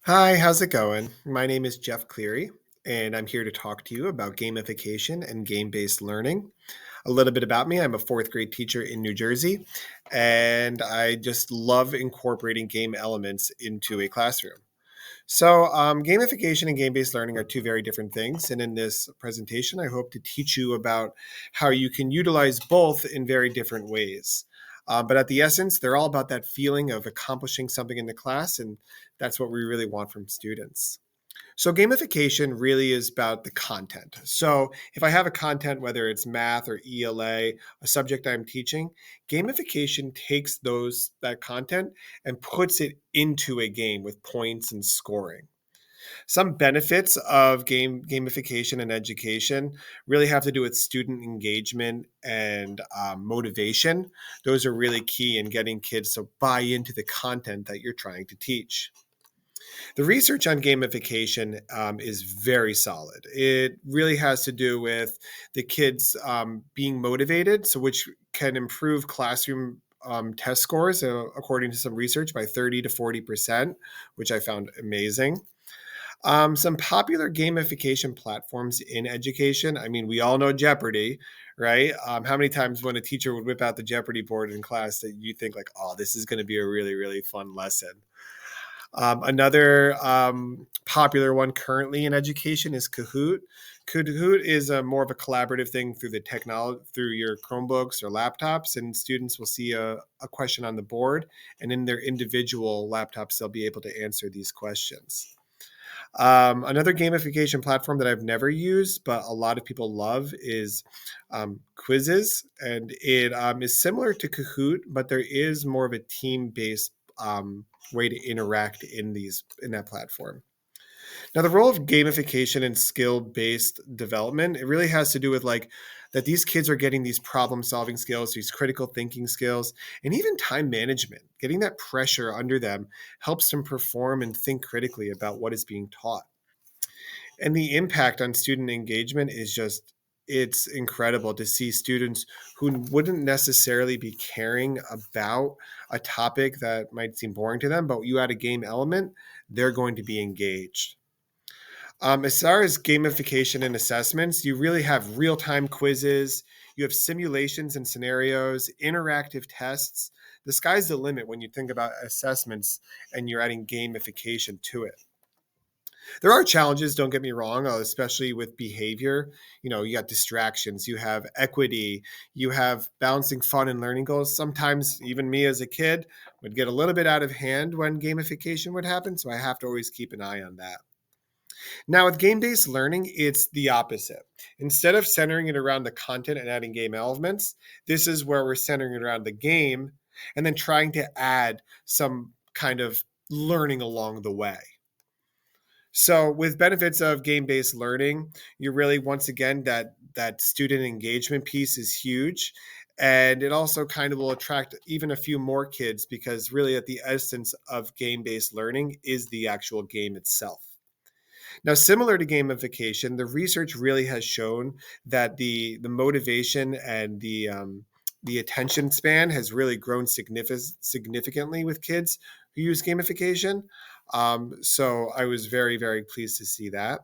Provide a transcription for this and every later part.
Hi, how's it going? My name is Jeff Cleary, and I'm here to talk to you about gamification and game based learning. A little bit about me: I'm a fourth grade teacher in New Jersey, and I just love incorporating game elements into a classroom. Gamification and game based learning are two very different things. And in this presentation, I hope to teach you about how you can utilize both in very different ways. But at the essence, they're all about that feeling of accomplishing something in the class, and that's what we really want from students. So, gamification really is about the content. So, if I have a content, whether it's math or ELA, a subject I'm teaching, gamification takes that content and puts it into a game with points and scoring. Some benefits of gamification and education really have to do with student engagement and motivation. Those are really key in getting kids to buy into the content that you're trying to teach. The research on gamification is very solid. It really has to do with the kids being motivated, so which can improve classroom test scores, according to some research, by 30 to 40%, which I found amazing. Some popular gamification platforms in education. I mean, we all know Jeopardy, right? How many times when a teacher would whip out the Jeopardy board in class that you think like, oh, this is going to be a really, really fun lesson. Another popular one currently in education is Kahoot. Kahoot is a more of a collaborative thing through the technology, through your Chromebooks or laptops, and students will see a question on the board, and in their individual laptops, they'll be able to answer these questions. Another gamification platform that I've never used, but a lot of people love, is Quizzes, and it is similar to Kahoot, but there is more of a team-based way to interact in that platform. Now, the role of gamification and skill-based development, it really has to do with like that these kids are getting these problem-solving skills, these critical thinking skills, and even time management. Getting that pressure under them helps them perform and think critically about what is being taught. And the impact on student engagement is just, it's incredible to see students who wouldn't necessarily be caring about a topic that might seem boring to them, but you add a game element, they're going to be engaged. As far as gamification and assessments, you really have real time quizzes, you have simulations and scenarios, interactive tests. The sky's the limit when you think about assessments and you're adding gamification to it. There are challenges, don't get me wrong, especially with behavior. You know, you got distractions, you have equity, you have balancing fun and learning goals. Sometimes, even me as a kid, would get a little bit out of hand when gamification would happen. So I have to always keep an eye on that. Now, with game based learning, it's the opposite. Instead of centering it around the content and adding game elements, this is where we're centering it around the game and then trying to add some kind of learning along the way. So with benefits of game-based learning, you really, once again, that student engagement piece is huge. And it also kind of will attract even a few more kids because really at the essence of game-based learning is the actual game itself. Now, similar to gamification, the research really has shown that the motivation and the attention span has really grown significantly with kids who use gamification. So I was very, very pleased to see that.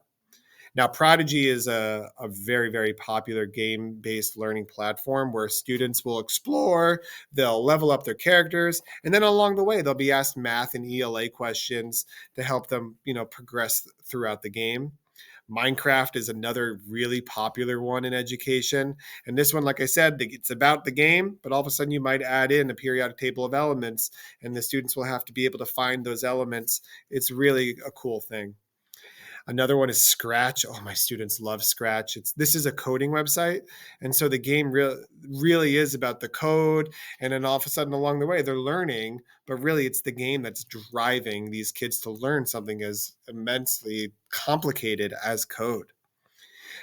Now, Prodigy is a very, very popular game based learning platform where students will explore, they'll level up their characters, and then along the way, they'll be asked math and ELA questions to help them, progress throughout the game. Minecraft is another really popular one in education. And this one, like I said, it's about the game, but all of a sudden you might add in a periodic table of elements, and the students will have to be able to find those elements. It's really a cool thing. Another one is Scratch. Oh, my students love Scratch. This is a coding website, and so the game really is about the code. And then all of a sudden, along the way, they're learning, but really, it's the game that's driving these kids to learn something as immensely complicated as code.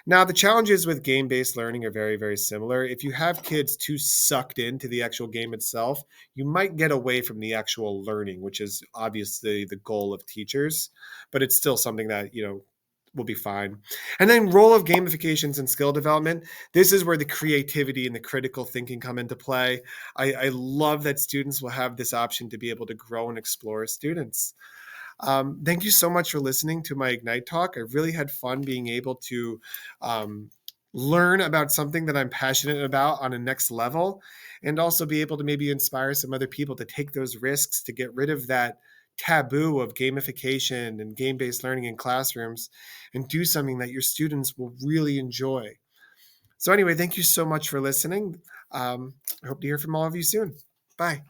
Now, the challenges with game based learning are very, very similar. If you have kids too sucked into the actual game itself, you might get away from the actual learning, which is obviously the goal of teachers, but it's still something that, will be fine. And then role of gamifications and skill development. This is where the creativity and the critical thinking come into play. I love that students will have this option to be able to grow and explore as students. Thank you so much for listening to my Ignite talk. I really had fun being able to um, learn about something that I'm passionate about on a next level, and also be able to maybe inspire some other people to take those risks to get rid of that taboo of gamification and game-based learning in classrooms and do something that your students will really enjoy. So anyway, thank you so much for listening. I hope to hear from all of you soon. Bye.